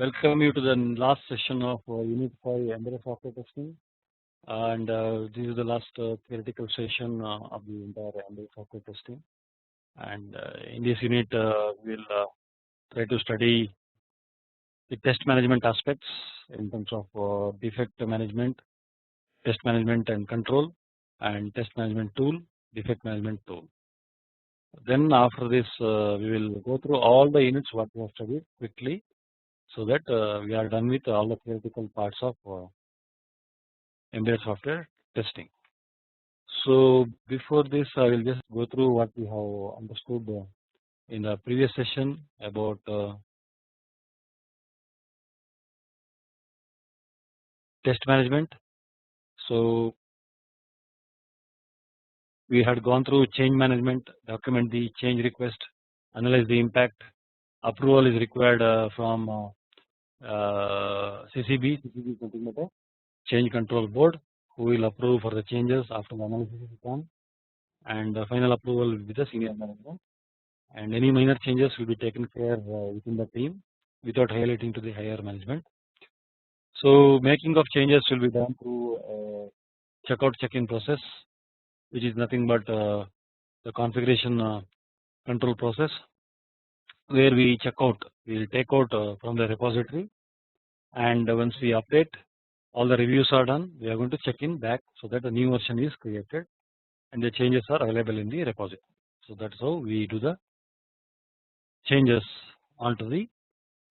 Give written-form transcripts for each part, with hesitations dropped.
welcome you to the last session of Unit 5 Embedded Software Testing, and this is the last theoretical session of the entire embedded software testing. And in this unit, we'll try to study the test management aspects in terms of defect management, test management and control, and test management tool, defect management tool. Then after this, we will go through all the units what we have studied quickly, so that we are done with all the theoretical parts of embedded software testing. So before this, I will just go through what we have understood in the previous session about test management. So we had gone through change management, document the change request, analyze the impact, approval is required from CCB is change control board, who will approve for the changes after the analysis is done, and the final approval will be the senior management, and any minor changes will be taken care within the team without highlighting to the higher management. So making of changes will be done through a checkout check-in process, which is nothing but the configuration control process, where we check out, we will take out from the repository, and once we update, all the reviews are done, we are going to check in back so that the new version is created and the changes are available in the repository. So that's how we do the changes onto the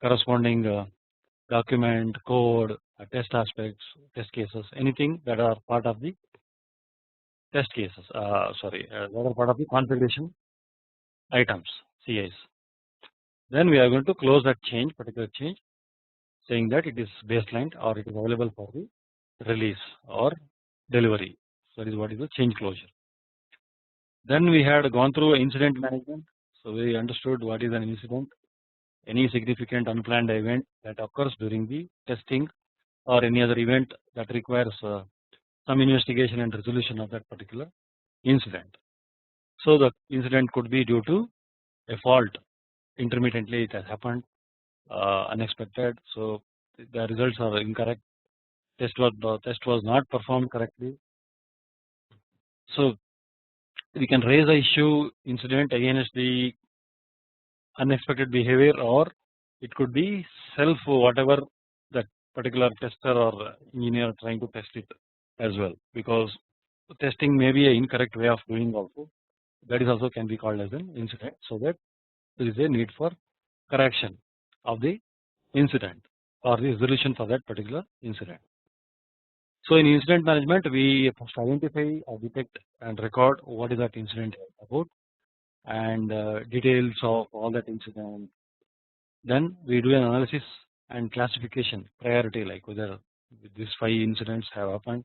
corresponding document, code, test aspects, test cases, anything that are part of the test cases, that are part of the configuration items, CIs. Then we are going to close that change, particular change, saying that it is baselined or it is available for the release or delivery. So that is what is the change closure. Then we had gone through incident management. So we understood what is an incident, any significant unplanned event that occurs during the testing or any other event that requires some investigation and resolution of that particular incident. So the incident could be due to a fault, intermittently it has happened, unexpected, so the results are incorrect, test was not performed correctly. So we can raise the issue incident against the unexpected behavior, or it could be self whatever that particular tester or engineer trying to test it as well, because testing may be an incorrect way of doing also, that is also can be called as an incident. So that there is a need for correction of the incident or the resolution for that particular incident. So in incident management, we first identify or detect and record what is that incident about, and details of all that incident. Then we do an analysis and classification priority, like whether these 5 incidents have happened,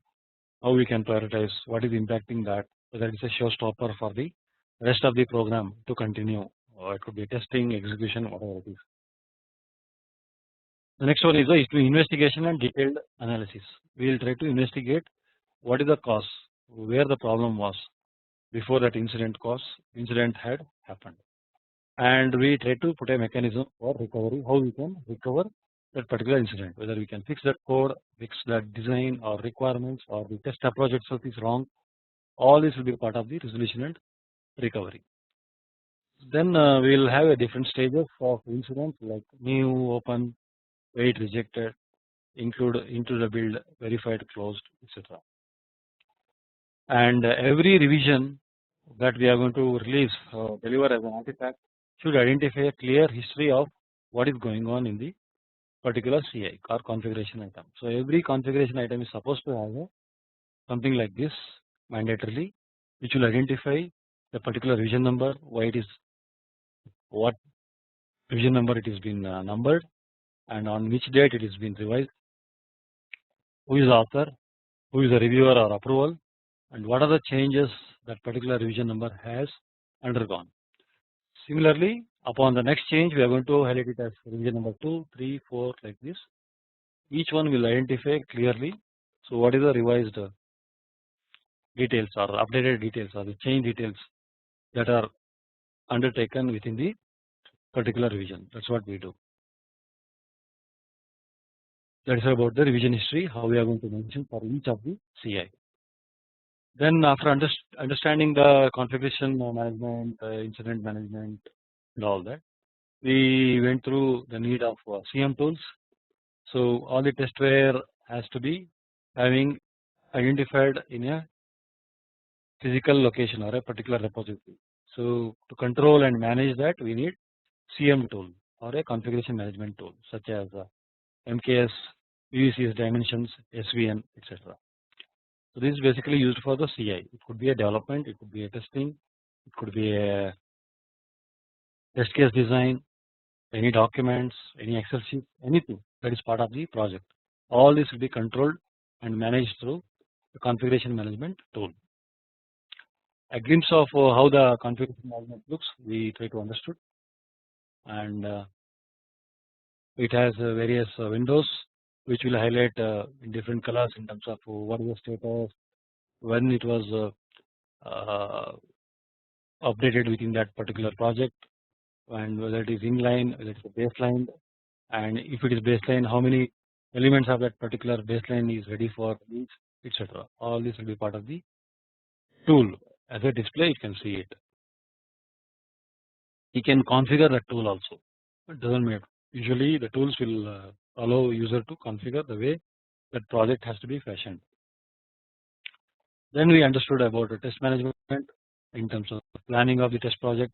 how we can prioritize, what is impacting that, whether it is a showstopper for the rest of the program to continue, or it could be testing, execution, whatever it is. The next one is the investigation and detailed analysis. We will try to investigate what is the cause, where the problem was before that incident had happened, and we try to put a mechanism for recovery, how we can recover that particular incident, whether we can fix that code, fix that design or requirements, or the test approach itself is wrong. All this will be part of the resolution and recovery. Then we will have a different stages of incidents, like new, open, wait, rejected, include into the build, verified, closed, etc. And every revision that we are going to release deliver as an artifact should identify a clear history of what is going on in the particular CI or configuration item. So every configuration item is supposed to have something like this mandatorily, which will identify the particular revision number, why it is, what revision number it has been numbered, and on which date it has been revised, who is the author, who is the reviewer or approval, and what are the changes that particular revision number has undergone. Similarly, upon the next change, we are going to highlight it as revision number 2, 3, 4, like this. Each one will identify clearly. So what is the revised details or updated details or the change details that are undertaken within the particular revision. That's what we do. That is about the revision history, how we are going to mention for each of the CI. Then after understanding the configuration management, incident management and all that, we went through the need of CM tools. So all the testware has to be having identified in a physical location or a particular repository. So to control and manage that, we need CM tool or a configuration management tool such as MKS, UECS dimensions, SVN, etc. So this is basically used for the CI. It could be a development, it could be a testing, it could be a test case design, any documents, any Excel sheet, anything that is part of the project. All this will be controlled and managed through the configuration management tool. A glimpse of how the configuration management looks, we try to understood, and it has various windows which will highlight in different colors in terms of what is the status, when it was updated within that particular project, and whether it is inline, whether it is a baseline, and if it is baseline, how many elements of that particular baseline is ready for release, etc. All this will be part of the tool. As a display, you can see it. You can configure the tool also. It doesn't matter. Usually, the tools will allow user to configure the way that project has to be fashioned. Then we understood about the test management in terms of planning of the test project,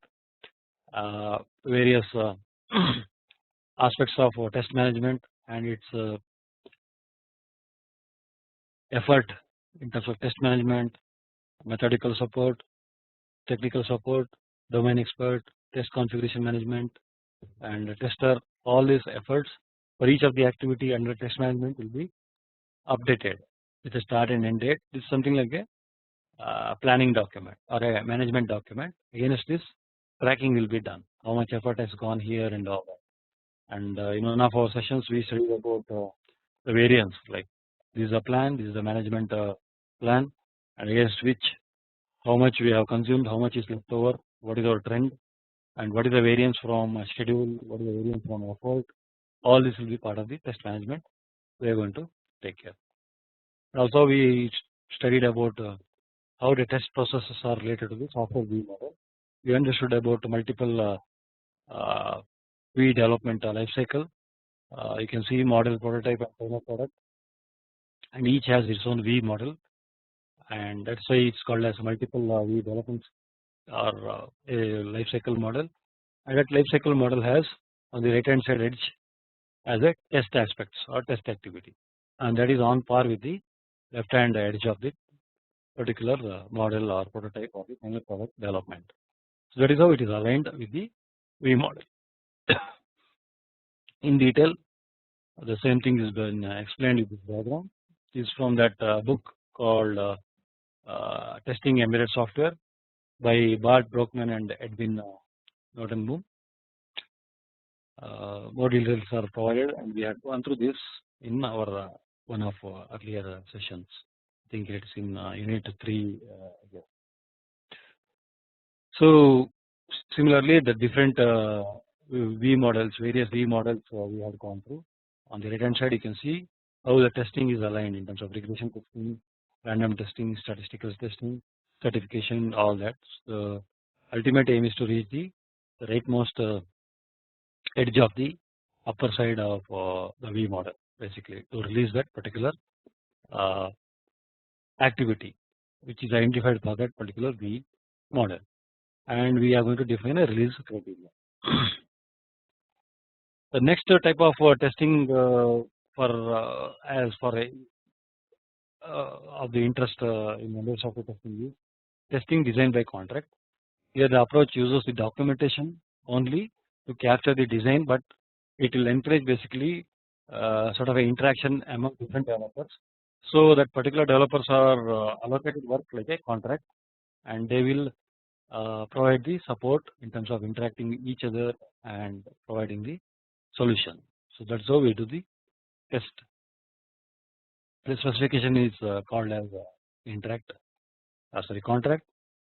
various aspects of test management and its effort in terms of test management, methodical support, technical support, domain expert, test configuration management, and tester. All these efforts for each of the activity under test management will be updated with a start and end date. This is something like a planning document or a management document. Against this, tracking will be done. How much effort has gone here and all that. And in one of our sessions, we studied about the variance. Like this is a plan, this is a management plan, and against which how much we have consumed, how much is left over, what is our trend, and what is the variance from schedule, what is the variance from effort. All this will be part of the test management we are going to take care. Also, we studied about how the test processes are related to the software V model. We understood about multiple V development life cycle. You can see model, prototype, and final product, and each has its own V model, and that's why it's called as multiple V developments or a life cycle model. And that life cycle model has on the right hand side edge as a test aspects or test activity, and that is on par with the left hand edge of the particular model or prototype or the final product development. So that is how it is aligned with the V model. In detail, the same thing has been explained with this diagram. This is from that book called Testing Embedded Software by Bart Brockman and Edwin Notenboom. More details are provided, and we have gone through this in our one of earlier sessions. I think it's in unit 3. So similarly, the different V models, various V models we have gone through. On the right hand side, you can see how the testing is aligned in terms of regression testing, random testing, statistical testing, certification, all that. The ultimate aim is to reach the rightmost edge of the upper side of the V model, basically to release that particular activity which is identified for that particular V model, and we are going to define a release criteria. The next type of testing for as for a of the interest in embedded software testing is testing design by contract. Here the approach uses the documentation only to capture the design, but it will encourage basically sort of an interaction among different developers, so that particular developers are allocated work like a contract, and they will provide the support in terms of interacting with each other and providing the solution. So that's how we do the test. The specification is called as contract,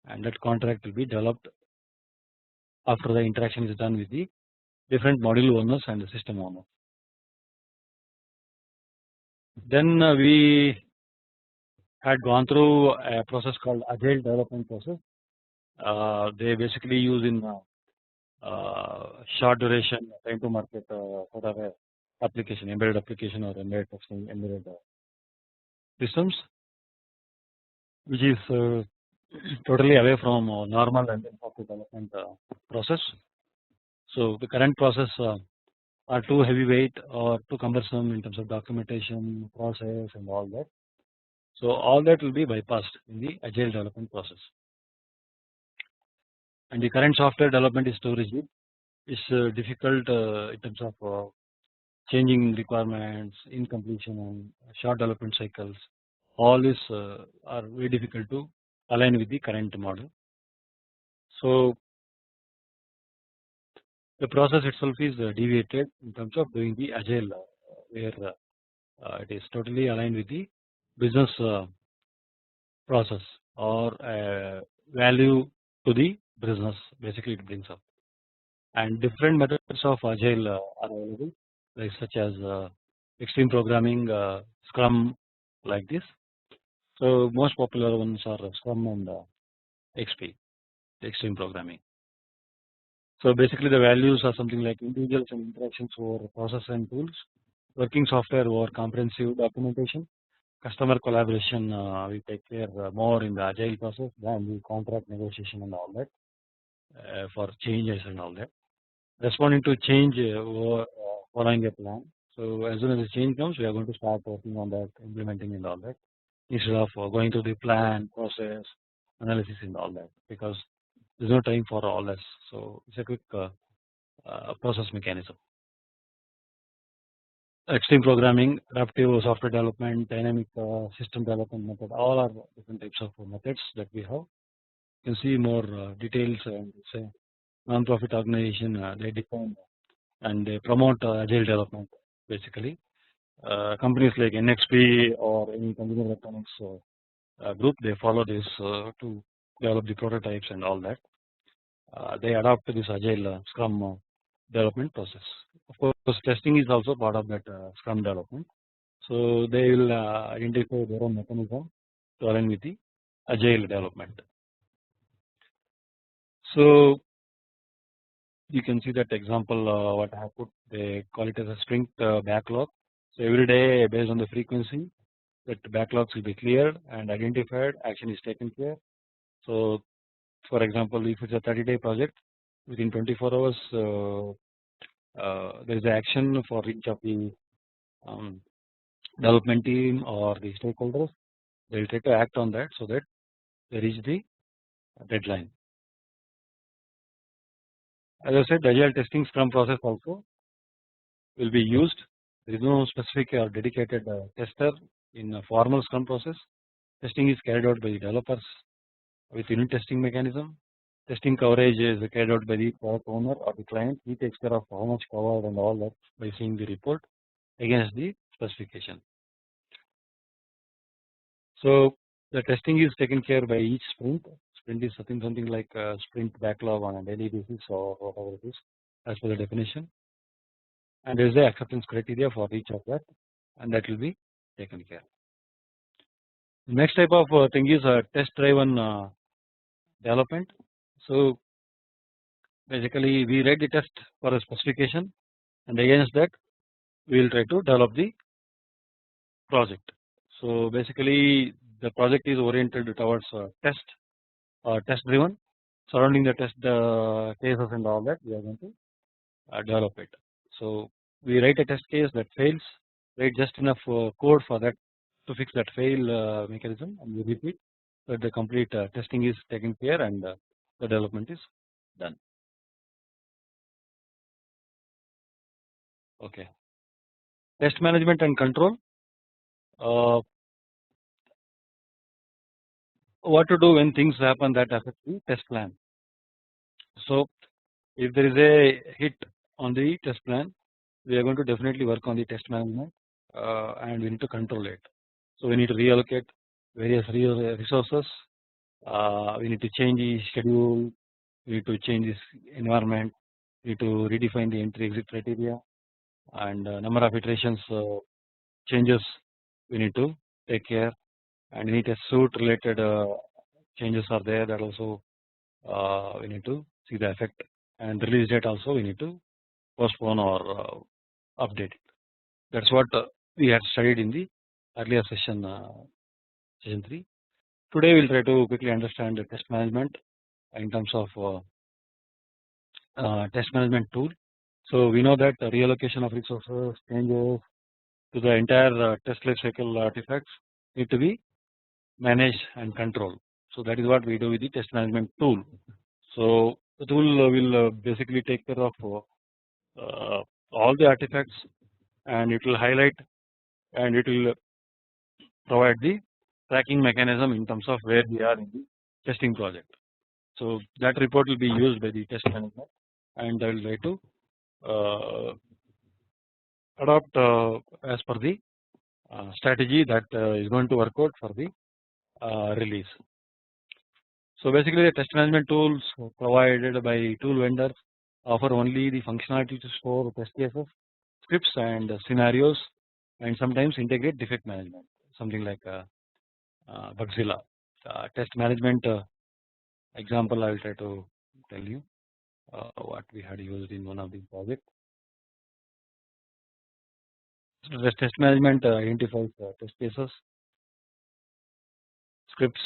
and that contract will be developed after the interaction is done with the different module owners and the system owners. Then we had gone through a process called agile development process. They basically use in short duration time to market sort of a application, embedded application or embedded testing, embedded systems, which is totally away from normal and software development process. So the current process are too heavyweight or too cumbersome in terms of documentation, process, and all that. So all that will be bypassed in the agile development process. And the current software development is too rigid. It's difficult in terms of changing requirements, incompletion, and short development cycles. All these are very difficult to align with the current model. So the process itself is deviated in terms of doing the agile, where it is totally aligned with the business process or value to the business. Basically, it brings up, and different methods of agile are available, like such as extreme programming, Scrum, like this. So most popular ones are Scrum and XP, extreme programming. So basically, the values are something like individuals and interactions over process and tools, working software over comprehensive documentation, customer collaboration. We take care more in the agile process than the contract negotiation and all that for changes and all that. Responding to change over following a plan. So as soon as the change comes, we are going to start working on that, implementing and all that, instead of going through the plan, process, analysis and all that, because there's no time for all this. So it's a quick process mechanism. Extreme programming, adaptive software development, dynamic system development method, all are different types of methods that we have. You can see more details, and say non-profit organization, they define and they promote agile development. Basically, companies like NXP or any consumer electronics group, they follow this to develop the prototypes and all that. They adopt this agile Scrum development process. Of course, testing is also part of that Scrum development. So they will identify their own mechanism to align with the agile development. So you can see that example what I have put. They call it as a sprint backlog. So every day, based on the frequency, that backlogs will be cleared and identified. Action is taken care. So for example, if it's a 30-day project, within 24 hours, there is an action for each of the development team or the stakeholders. They will try to act on that so that they reach the deadline. As I said, agile testing Scrum process also will be used. There is no specific or dedicated tester in a formal Scrum process. Testing is carried out by the developers with unit testing mechanism. Testing coverage is carried out by the product owner or the client. He takes care of how much covered and all that by seeing the report against the specification. So the testing is taken care by each sprint. Sprint is something like a sprint backlog on a daily basis or whatever it is, as per the definition. And there is the acceptance criteria for each of that, and that will be taken care. The next type of thing is test driven development. So basically, we write the test for a specification, and against that, we will try to develop the project. So basically, the project is oriented towards test test driven. Surrounding the test cases and all that, we are going to develop it. So we write a test case that fails, write just enough code for that to fix that fail mechanism, and we repeat. So the complete testing is taken care and the development is done. Okay. Test management and control. What to do when things happen that affect the test plan? So if there is a hit on the test plan, we are going to definitely work on the test management and we need to control it. So we need to reallocate various resources. We need to change the schedule. We need to change this environment. We need to redefine the entry exit criteria and number of iterations changes we need to take care, and any test suite related changes are there, that also we need to see the effect, and release date also we need to postpone or update it. That's what we had studied in the earlier session 3. Today we'll try to quickly understand the test management in terms of test management tool. So we know that the reallocation of resources, changes to the entire test life cycle artifacts need to be managed and controlled. So that is what we do with the test management tool. So the tool will basically take care of all the artifacts, and it will highlight, and it will provide the tracking mechanism in terms of where we are in the testing project. So that report will be used by the test management, and I will try to adopt as per the strategy that is going to work out for the release. So basically, the test management tools provided by tool vendors offer only the functionality to store test cases, scripts, and scenarios, and sometimes integrate defect management, something like Bugzilla. Test management example I will try to tell you what we had used in one of the projects. The test management identifies test cases, scripts,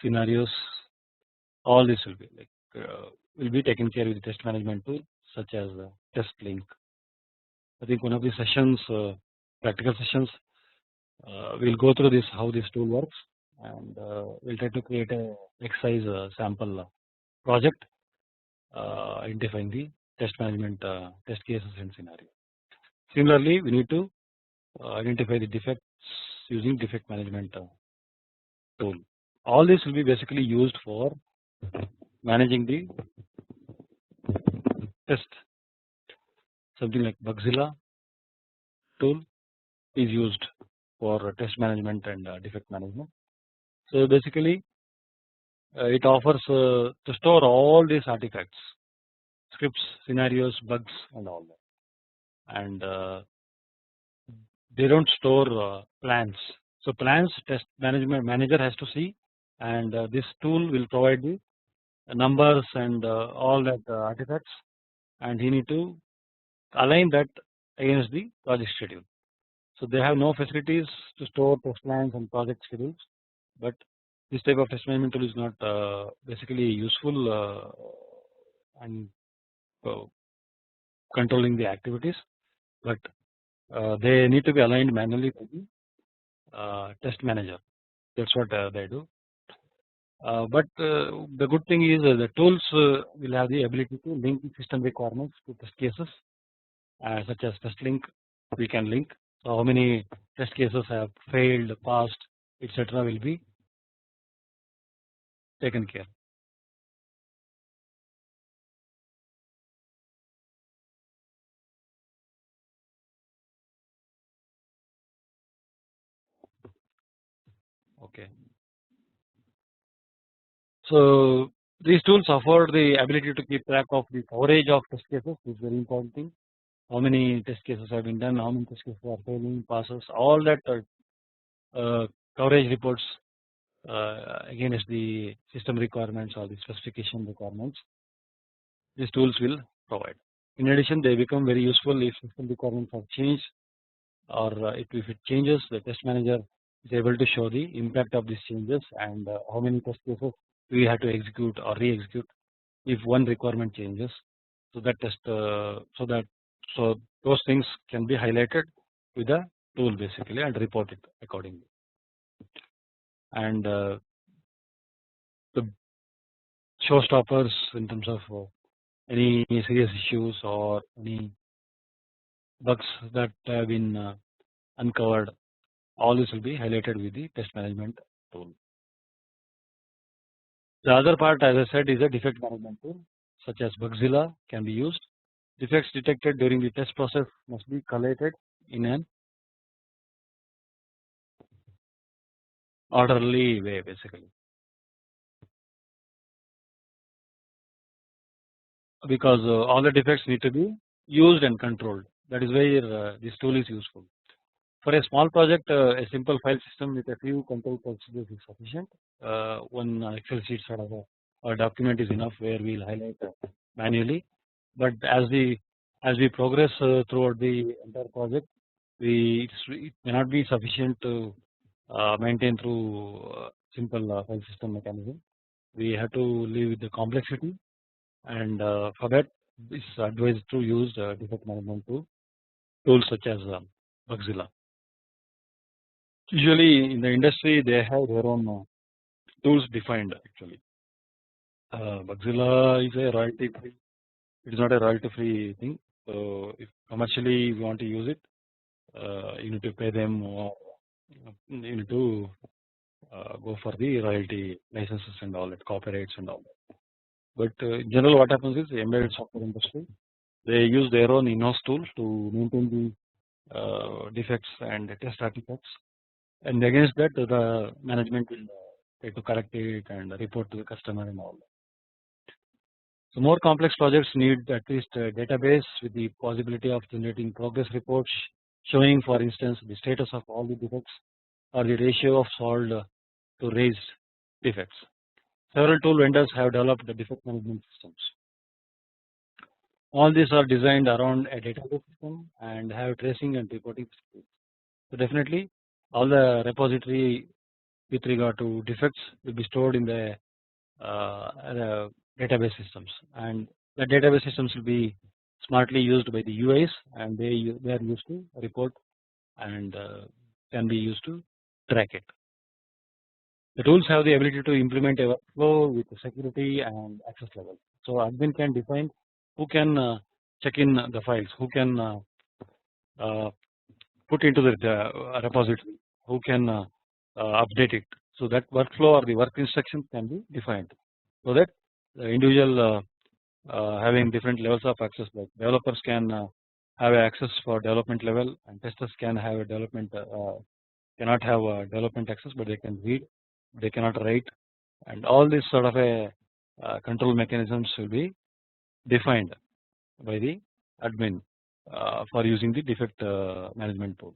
scenarios. All this will be taken care with the test management tool, such as test link. I think one of the sessions, practical sessions, we'll go through this, how this tool works, and we'll try to create a exercise sample project identifying the test management test cases and scenario. Similarly, we need to identify the defects using defect management tool. All this will be basically used for managing the test. Something like Bugzilla tool is used for test management and defect management. So basically, it offers to store all these artifacts, scripts, scenarios, bugs, and all that, and they don't store plans. So plans test management manager has to see, and this tool will provide the numbers and all that artifacts, and he need to align that against the project schedule. So they have no facilities to store test plans and project schedules, but this type of test management tool is not basically useful and controlling the activities, but they need to be aligned manually by the test manager. That's what they do. But the good thing is the tools will have the ability to link the system requirements to test cases, such as test link. We can link. So how many test cases have failed, passed, etc. will be taken care. Okay. So these tools offer the ability to keep track of the coverage of test cases, which is very important thing. How many test cases have been done, how many test cases are failing, passes, all that coverage reports against the system requirements or the specification requirements. These tools will provide. In addition, they become very useful if system requirements have changed, or if it changes, the test manager is able to show the impact of these changes and how many test cases we have to execute or re-execute if one requirement changes. So that so those things can be highlighted with the tool basically and reported accordingly. And the showstoppers in terms of any serious issues or any bugs that have been uncovered, all this will be highlighted with the test management tool. The other part, as I said, is a defect management tool, such as Bugzilla can be used. Defects detected during the test process must be collated in an orderly way basically. because all the defects need to be used and controlled. That is where this tool is useful. For a small project, a simple file system with a few control procedures is sufficient. One Excel sheet sort of a document is enough where we will highlight manually. But as we progress throughout the entire project, it may not be sufficient to maintain through simple file system mechanism. We have to live with the complexity, and for that, it's advised to use defect management tools such as Bugzilla. Usually in the industry they have their own tools defined actually. Bugzilla is a royalty free. It is not a royalty free thing. So if commercially you want to use it, you need to pay them, or you need to go for the royalty licenses and all that, copyrights and all that. But in general, what happens is the embedded software industry, they use their own in-house tool to maintain the defects and test artifacts, and against that the management will try to correct it and report to the customer and all that. So more complex projects need at least a database with the possibility of generating progress reports showing, for instance, the status of all the defects or the ratio of solved to raised defects. Several tool vendors have developed the defect management systems. All these are designed around a database system and have tracing and reporting skills. So definitely all the repository with regard to defects will be stored in the database systems, and the database systems will be smartly used by the UIs, and they are used to report and can be used to track it. The tools have the ability to implement a workflow with security and access level. So admin can define who can check in the files, who can put into the repository, who can update it. So that workflow or the work instructions can be defined, so that the individual having different levels of access, like developers can have access for development level, and testers can have a development cannot have a development access, but they can read, they cannot write, and all this sort of a control mechanisms will be defined by the admin for using the defect management tool.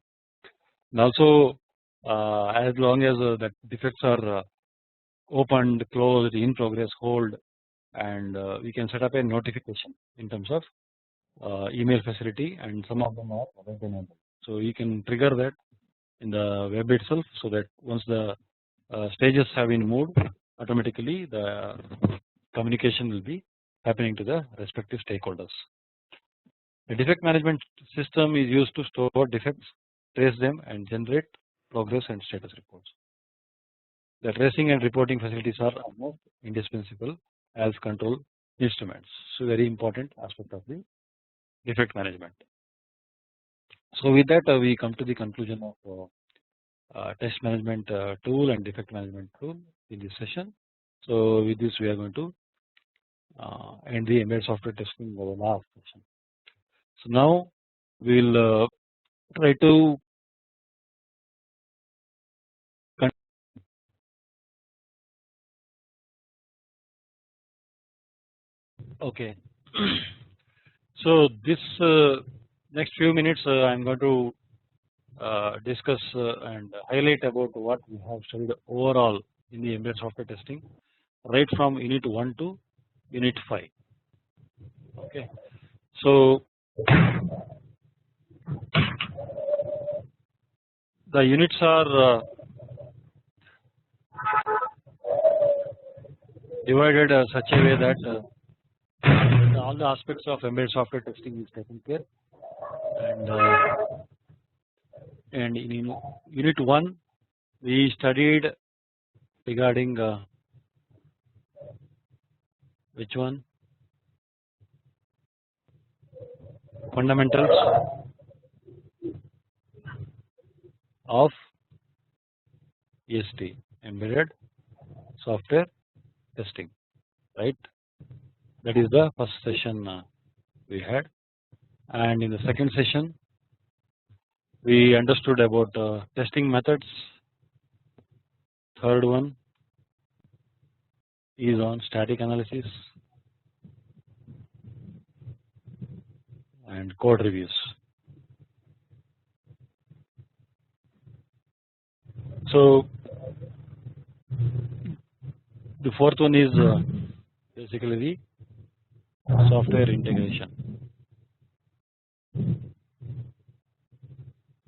And also as long as that defects are opened, closed, in progress, hold, and we can set up a notification in terms of email facility, and some of them are web enabled. So you can trigger that in the web itself, so that once the stages have been moved, automatically the communication will be happening to the respective stakeholders. The defect management system is used to store defects, trace them, and generate progress and status reports. The tracing and reporting facilities are almost indispensable as control instruments. So very important aspect of the defect management. So with that we come to the conclusion of test management tool and defect management tool in this session. So with this we are going to end the embedded software testing over the last session. So now we will try to okay. So this next few minutes I am going to discuss and highlight about what we have studied overall in the embedded software testing, right from unit 1 to unit 5. Okay, so the units are divided such a way that all the aspects of embedded software testing is taken care, and in unit 1 we studied regarding which one, fundamentals of EST, embedded software testing, right? That is the first session we had, and in the second session we understood about testing methods. Third one is on static analysis, and code reviews. So the fourth one is basically the software integration.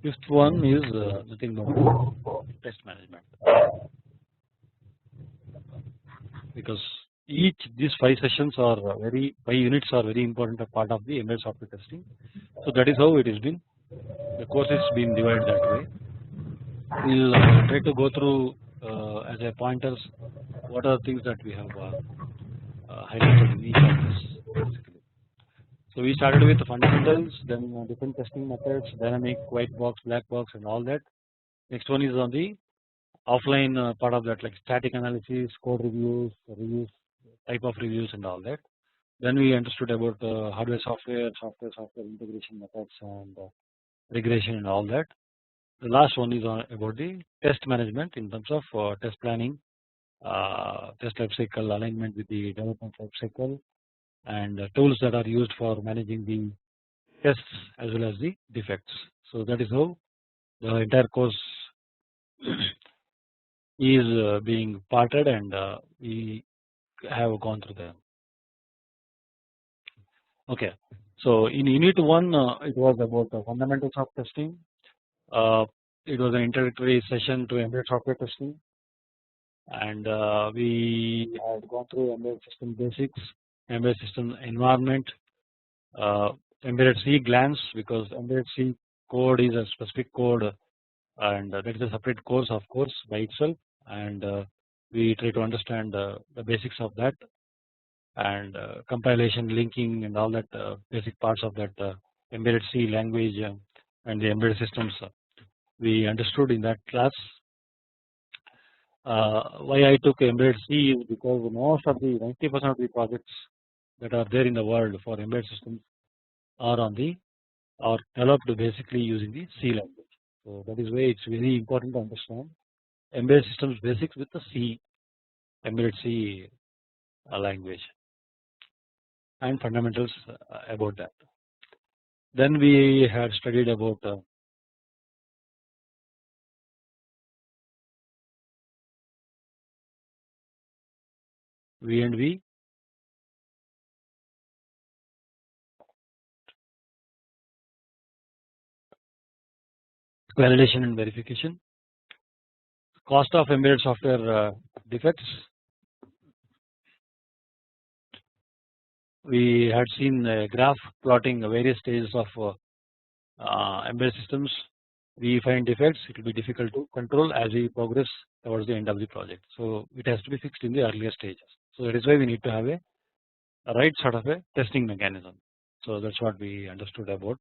Fifth one is nothing but test management, because these 5 sessions are five units are very important part of the embedded software testing. So that is how it has been. The course has been divided that way. We'll try to go through as a pointers what are the things that we have highlighted in each of this basically. So we started with the fundamentals, then different testing methods, dynamic, white box, black box, and all that. Next one is on the offline part of that, like static analysis, code reviews, type of reviews, and all that. Then we understood about hardware, software integration methods, and regression, and all that. The last one is about the test management in terms of test planning, test life cycle alignment with the development life cycle, and tools that are used for managing the tests as well as the defects. So that is how the entire course is being parted, and we have gone through them. Okay, so in unit 1 it was about the fundamentals of testing. It was an introductory session to embedded software testing, and we had gone through embedded system basics, embedded system environment, embedded C glance, because embedded C code is a specific code, and that is a separate course of course by itself, and we try to understand the basics of that, and compilation, linking, and all that basic parts of that embedded C language and the embedded systems we understood in that class. Why I took embedded C is because most of the 90% of the projects that are there in the world for embedded systems are developed basically using the C language. So that is why it's very important to understand embedded systems basics with the C, embedded C language, and fundamentals about that. Then we had studied about V&V, validation and verification, cost of embedded software defects. We had seen a graph plotting various stages of embedded systems. We find defects, it will be difficult to control as we progress towards the end of the project. So it has to be fixed in the earlier stages. So that is why we need to have a right sort of a testing mechanism. So that's what we understood about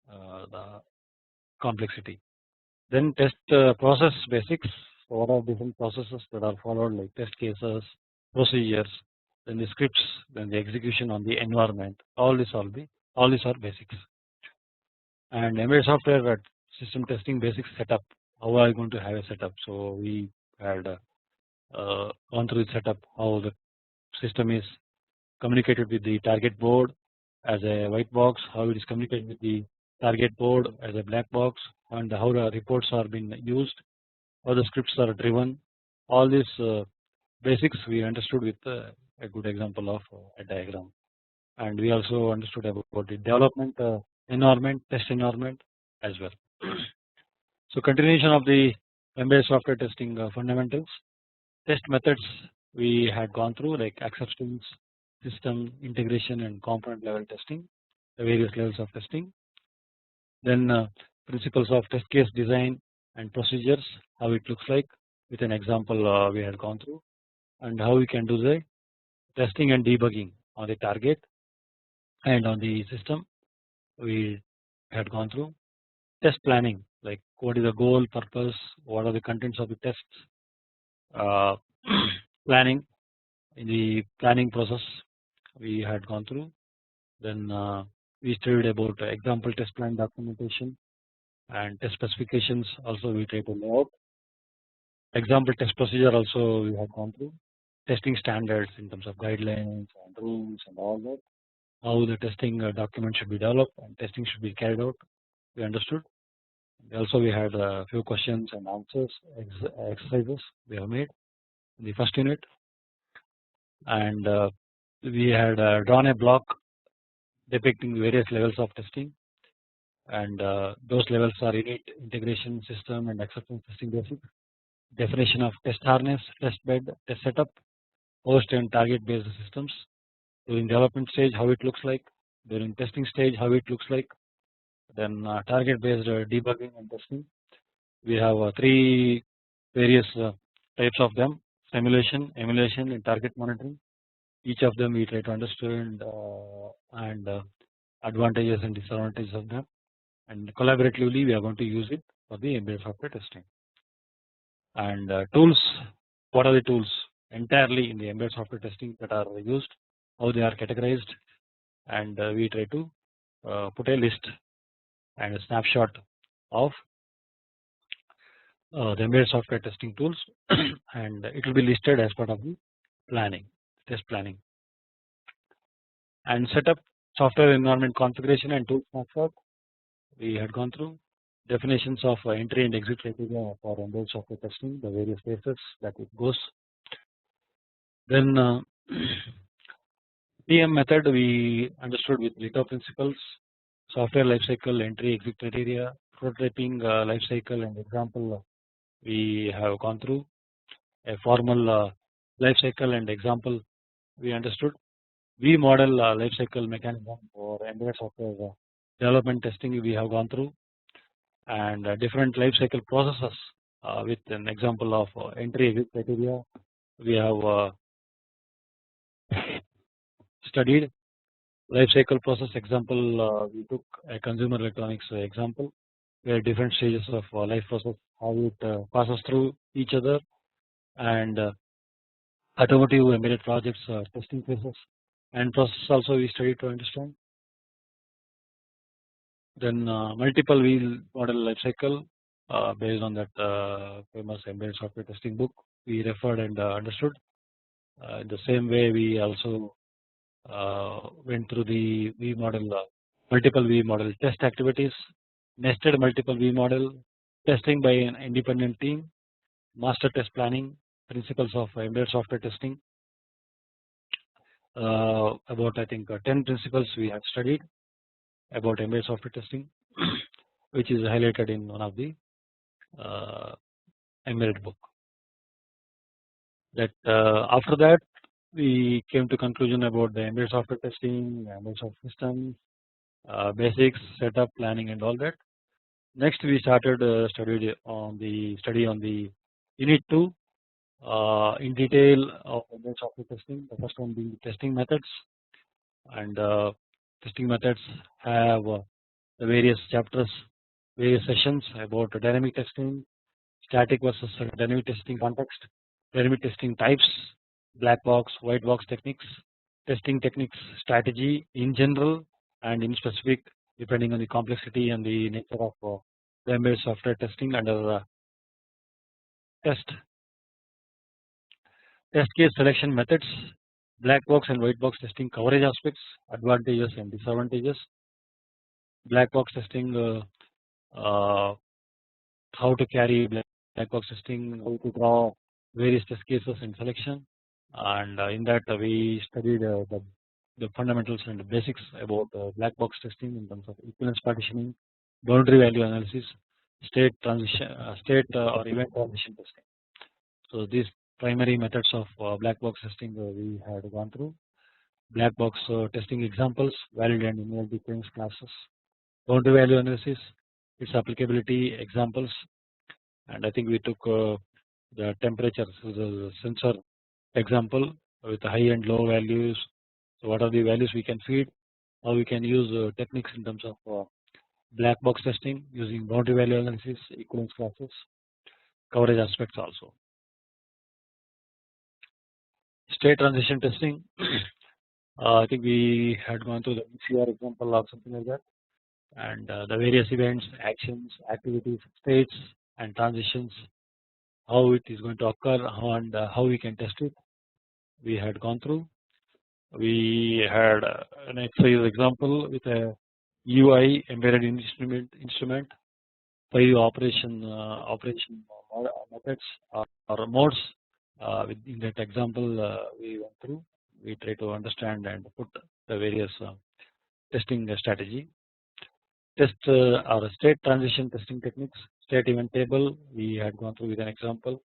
the complexity. Then test process basics. So what are different processes that are followed, like test cases, procedures, then the scripts, then the execution on the environment. All these are basics. And embedded software system testing basics setup. How are you going to have a setup? So we had gone through the setup, how the system is communicated with the target board as a white box, how it is communicated with the target board as a black box, and how the reports are being used, how the scripts are driven. All these basics we understood with a good example of a diagram, and we also understood about the development environment, test environment as well. So continuation of the embedded software testing fundamentals, test methods we had gone through, like acceptance, system integration, and component level testing, the various levels of testing. Then principles of test case design and procedures, how it looks like with an example we had gone through, and how we can do the testing and debugging on the target and on the system we had gone through. Test planning, like what is the goal, purpose, what are the contents of the tests, planning. In the planning process we had gone through. Then we studied about example test plan documentation and test specifications, also we tried to lay out. Example test procedure also we had gone through. Testing standards in terms of guidelines and rules and all that. how the testing document should be developed and testing should be carried out. We understood. Also, we had a few questions and answers exercises we have made in the first unit, and we had drawn a block depicting various levels of testing, and those levels are unit, integration, system, and acceptance testing basic. Definition of test harness, test bed, test setup, host and target based systems. During development stage, how it looks like. During testing stage, how it looks like. Then target based debugging and testing. We have three various types of them: simulation, emulation, and target monitoring. Each of them we try to understand and advantages and disadvantages of them, and collaboratively we are going to use it for the embedded software testing. And tools, what are the tools entirely in the embedded software testing that are used, how they are categorized, and we try to put a list and a snapshot of the embedded software testing tools and it will be listed as part of the planning, test planning. And setup, software environment configuration and tool snapshot we had gone through. Definitions of entry and exit criteria for embedded software testing, the various phases that it goes. Then PM method we understood with LITO principles, software lifecycle, entry, exit criteria, prototyping lifecycle and example we have gone through. A formal lifecycle and example we understood. V model lifecycle mechanism for embedded software development testing we have gone through, and different lifecycle processes with an example of entry exit criteria we have studied. Lifecycle process example we took a consumer electronics example where different stages of life process, how it passes through each other, and automotive embedded projects testing phases and process also we studied to understand. Then multiple wheel model lifecycle based on that famous embedded software testing book we referred and understood. In the same way we also went through the V model, multiple V model test activities, nested multiple V model, testing by an independent team, master test planning, principles of embedded software testing. About I think 10 principles we have studied about embedded software testing, which is highlighted in one of the embedded book. That after that we came to conclusion about the embedded software testing, embedded software systems, basics, setup, planning, and all that. Next we started study on the unit 2 in detail of embedded software testing. The first one being testing methods, and testing methods have the various chapters, various sessions about dynamic testing, static versus dynamic testing context, dynamic testing types, black box, white box techniques, testing techniques, strategy in general and in specific depending on the complexity and the nature of the embedded software testing under test case selection methods, black box and white box testing coverage aspects, advantages and disadvantages, black box testing, how to carry black box testing, how to draw various test cases and selection, and in that we studied the fundamentals and the basics about black box testing in terms of equivalence partitioning, boundary value analysis, state transition, or event transition testing. So these primary methods of black box testing we had gone through. Black box testing examples, valid and invalid equivalence classes, boundary value analysis, its applicability, examples, and I think we took the temperature, so the sensor example with high and low values. So what are the values we can feed, how we can use techniques in terms of black box testing using boundary value analysis, equivalence classes, coverage aspects also. State transition testing, I think we had gone through the ECR example or something like that, and the various events, actions, activities, states and transitions, how it is going to occur and how we can test it we had gone through. We had an exercise example with a UI embedded instrument, 5 operation methods or modes. In that example, we went through. We try to understand and put the various testing strategy. Test or state transition testing techniques, state event table. We had gone through with an example.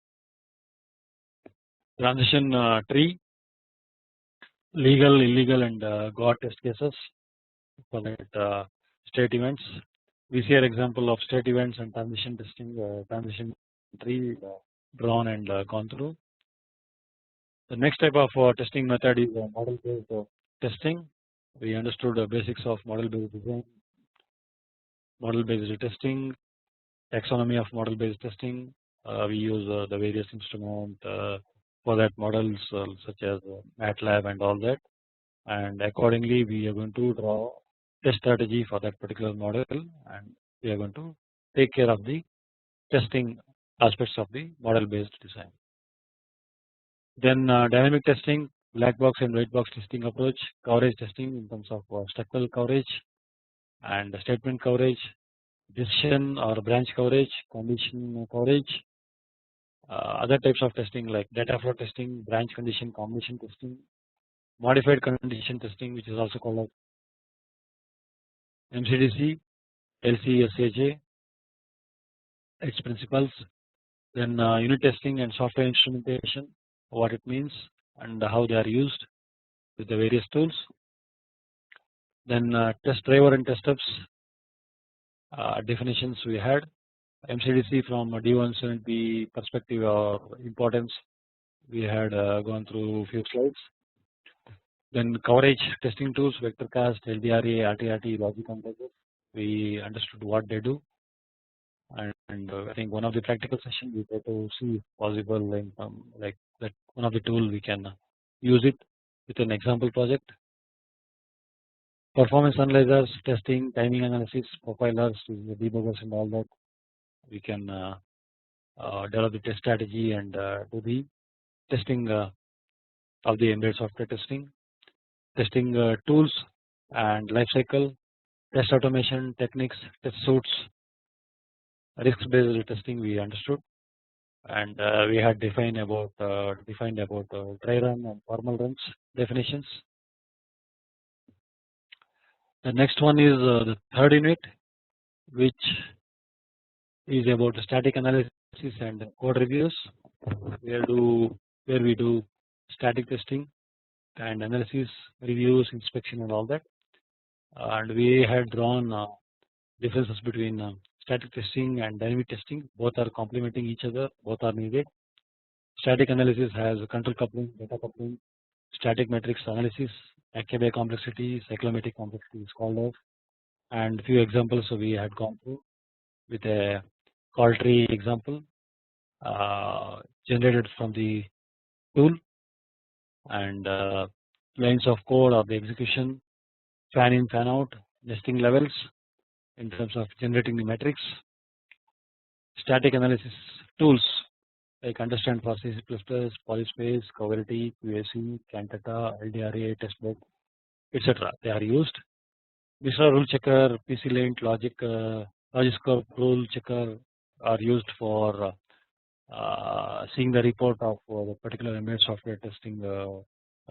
Transition tree, legal, illegal, and God test cases for that state events. We see an example of state events and transition testing, transition tree drawn and gone through. The next type of testing method is model based testing. We understood the basics of model based design, model based testing, taxonomy of model based testing. We use the various instruments for that models such as MATLAB and all that, and accordingly we are going to draw test strategy for that particular model, and we are going to take care of the testing aspects of the model based design. Then dynamic testing, black box and white box testing approach, coverage testing in terms of structural coverage and statement coverage, decision or branch coverage, condition coverage, other types of testing like data flow testing, branch condition combination testing, modified condition testing, which is also called as MCDC, LCSAJ, its principles. Then unit testing and software instrumentation, what it means and how they are used with the various tools. Then test driver and test steps definitions we had. MCDC from D170 perspective or importance, we had gone through a few slides. Then coverage testing tools, vector cast, LDRA, RTRT, logic converters. We understood what they do, and I think one of the practical sessions we try to see possible in like that one of the tool we can use it with an example project. Performance analyzers, testing, timing analysis, profilers, debuggers, and all that. We can develop the test strategy and do the testing of the embedded software testing, testing tools and life cycle, test automation techniques, test suits, risk based testing we understood, and we had defined about dry run and formal runs definitions. The next one is the third unit, which is about static analysis and code reviews, where we do static testing and analysis, reviews, inspection, and all that. And we had drawn differences between static testing and dynamic testing. Both are complementing each other. Both are needed. Static analysis has control coupling, data coupling, static matrix analysis, AKB complexity, cyclomatic complexity is called out, and few examples we had gone through with a call tree example generated from the tool, and lines of code or the execution, fan in, fan out, nesting levels in terms of generating the metrics, static analysis tools like understand for C++, polyspace, coverity, QAC, Cantata, LDRA, testbed, etc. They are used. Mr. Rule Checker, PC Lint, Logiscope Rule Checker are used for seeing the report of the particular embedded software testing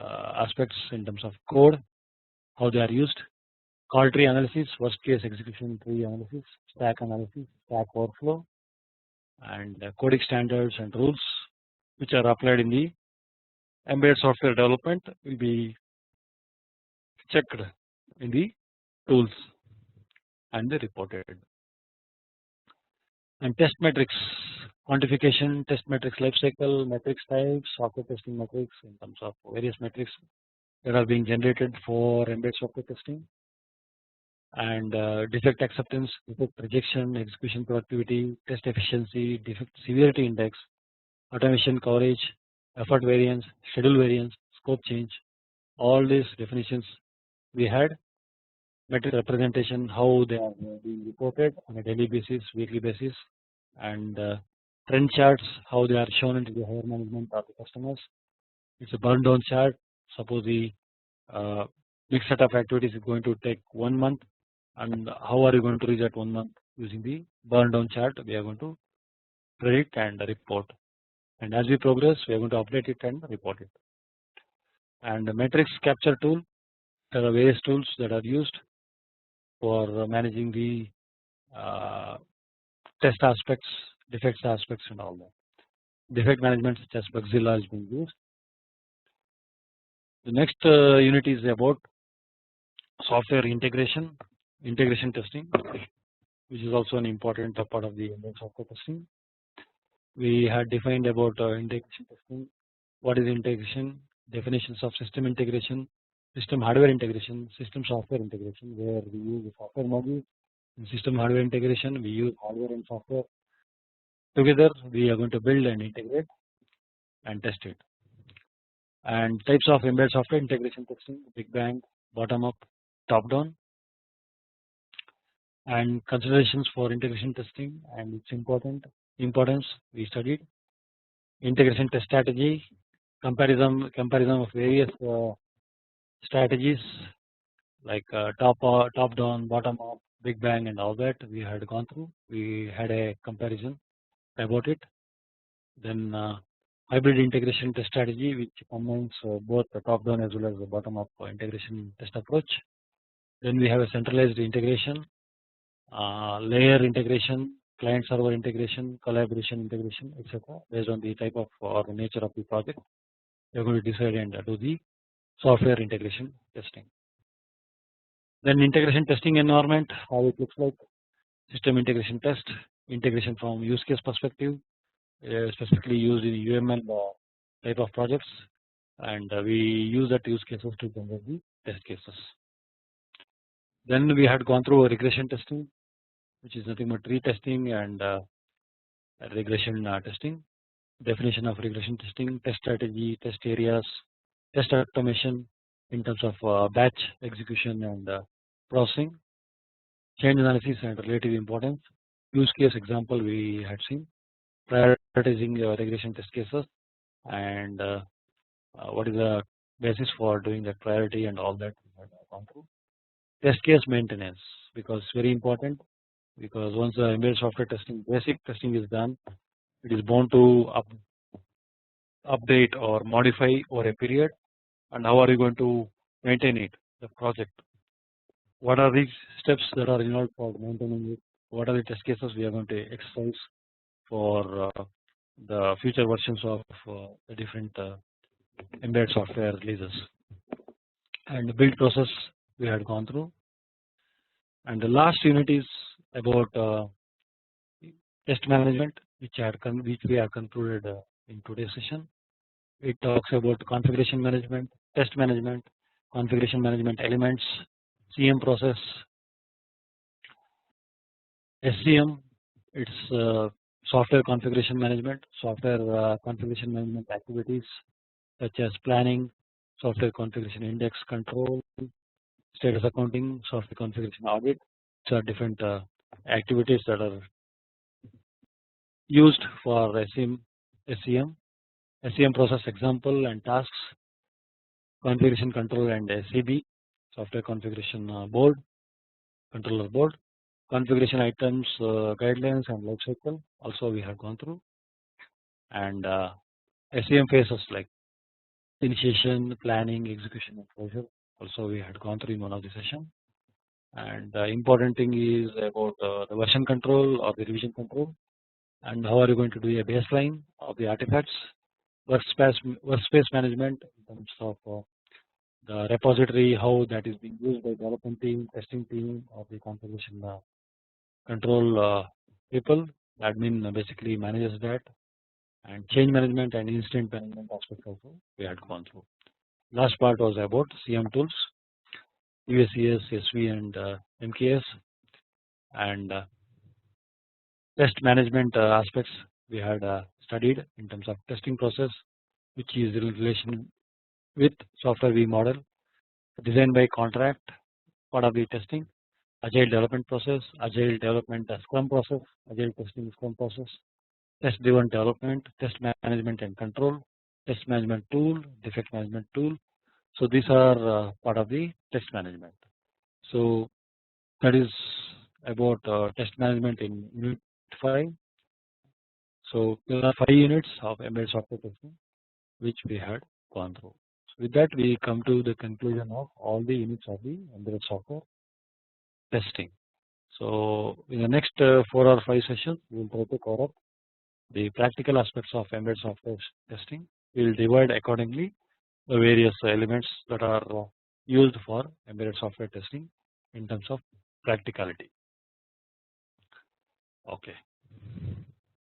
aspects in terms of code, how they are used. Call tree analysis, worst case execution tree analysis, stack analysis, stack overflow, and coding standards and rules which are applied in the embedded software development will be checked in the tools and they reported. And test metrics, quantification, test metrics lifecycle, metrics types, software testing metrics in terms of various metrics that are being generated for embedded software testing, and defect acceptance, defect rejection, execution productivity, test efficiency, defect severity index, automation coverage, effort variance, schedule variance, scope change. All these definitions we had. Metric representation, how they are being reported on a daily basis, weekly basis, and trend charts, how they are shown into the higher management of the customers. It's a burn down chart. Suppose the next set of activities is going to take 1 month, and how are you going to reach that 1 month? Using the burn down chart, we are going to predict and report, and as we progress we are going to update it and report it. And the metrics capture tool, there are various tools that are used for managing the test aspects, defects aspects and all that. Defect management such as Bugzilla is being used. The next unit is about software integration testing, which is also an important part of the software testing. We had defined about integration testing. What is integration? Definitions of system integration, system hardware integration, system software integration, where we use the software module. In system hardware integration, we use hardware and software together. We are going to build and integrate and test it. And types of embedded software integration testing: big bang, bottom up, top down. And considerations for integration testing and its importance we studied. Integration test strategy, comparison of various strategies like top down, bottom up, big bang and all that we had gone through. We had a comparison about it. Then hybrid integration test strategy, which combines both the top down as well as the bottom up integration test approach. Then we have a centralized integration, layer integration, client server integration, collaboration integration, etc. Based on the type of or the nature of the project, we are going to decide and do the software integration testing. Then integration testing environment, how it looks like: system integration test, integration from use case perspective, specifically used in UML type of projects, and we use that use cases to generate the test cases. Then we had gone through regression testing, which is nothing but retesting and regression testing. Definition of regression testing: test strategy, test areas, test automation in terms of batch execution and processing, change analysis and relative importance. Use case example we had seen, prioritizing regression test cases, and what is the basis for doing that priority and all that we had gone through. Test case maintenance, because very important, because once the embedded software testing, basic testing is done, it is bound to update or modify over a period. And how are you going to maintain it, the project? What are these steps that are involved for maintaining it? What are the test cases we are going to exercise for the future versions of the different embedded software releases? And the build process we had gone through. And the last unit is about test management, which we have concluded in today's session. It talks about configuration management, test management, configuration management elements, CM process, SCM. It's software configuration management, activities such as planning, software configuration index control, status accounting, software configuration audit. These are different activities that are used for SCM process example and tasks, configuration control and SCB, software configuration board, controller board, configuration items, guidelines and life cycle also we have gone through. And SCM phases like initiation, planning, execution and closure also we had gone through in one of the session. And the important thing is about the version control or the revision control, and how are you going to do a baseline of the artifacts, workspace management in terms of the repository, how that is being used by development team, testing team, or the configuration control people. Admin basically manages that, and change management and incident management aspects also we had gone through. Last part was about CM tools, USCS, SV and MKS, and test management aspects we had studied in terms of testing process, which is in relation with software V model, design by contract, part of the testing, agile development process, agile development scrum process, agile testing scrum process, test driven development, test management and control, test management tool, defect management tool, So these are part of the test management. So that is about test management in Unit 5. So there are 5 units of embedded software testing which we had gone through. So with that we come to the conclusion of all the units of the embedded software testing. So in the next 4 or 5 sessions we will try to cover up the practical aspects of embedded software testing. We will divide accordingly the various elements that are used for embedded software testing in terms of practicality. Okay.